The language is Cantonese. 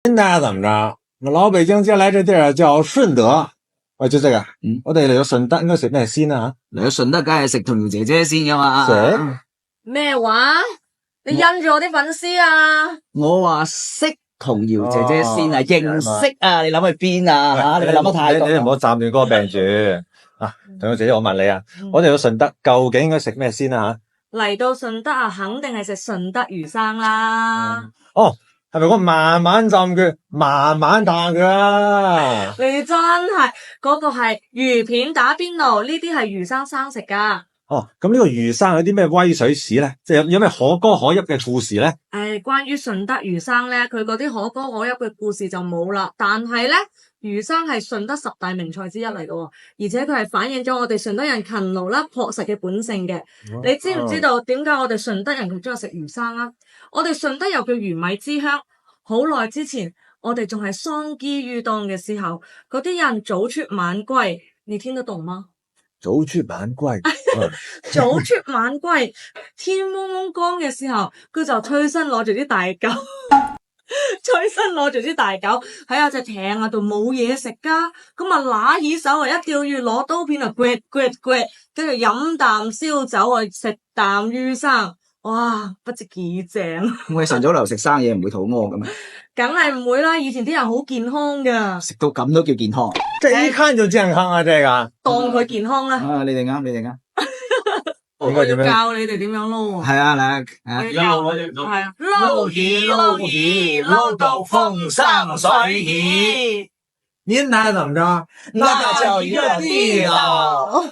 现在怎么着？老北京接来这地儿叫順德，就這個。我哋嚟到順德應該食咩先啊？嚟到順德梗係食童謠姐姐先噶嘛。食咩話？你印住我啲粉絲啊？我話識童謠姐姐先啊，認識啊，你諗去邊啊？你諗得太多。你唔好斬斷嗰個病住啊！童謠姐姐，我問你啊，我哋到順德究竟應該食咩先啊？嚟到順德啊，肯定係食順德魚生啦。哦，係咪我慢慢浸佢，慢慢彈佢啊？你真係嗰個係魚片打邊爐，呢啲係魚生生食噶。哦，咁呢個魚生有啲咩威水史咧？即係有咩可歌可泣嘅故事咧？關於順德魚生咧，佢嗰啲可歌可泣嘅故事就冇啦。但係咧，魚生係順德10大名菜之一嚟嘅，而且佢係反映咗我哋順德人勤勞啦、樸實嘅本性嘅。你知唔知道點解我哋順德人咁中意食魚生啊？我哋順德又叫魚米之鄉。好耐之前，我哋仲係桑基魚檔嘅時候，嗰啲人早出晚歸，你聽得懂嗎？早出晚歸，早出晚歸，天蒙蒙光嘅時候，佢就催身攞住啲大狗，催身攞住啲大狗喺下隻艇啊度冇嘢食噶，咁啊揦起手啊一釣魚攞刀片啊掘，跟住飲啖燒酒啊食啖魚生，哇不知幾正。我哋晨早流食生嘢唔會肚餓噶嘛？梗係唔會啦，以前啲人好健康噶，食到咁都叫健康？這一看就健康啊！這個當佢健康啦。你哋啱，你哋啱。我要教你哋點樣撈喎。係啊，嚟係啊，撈到風生水起。您猜怎麼着？那叫一個地道。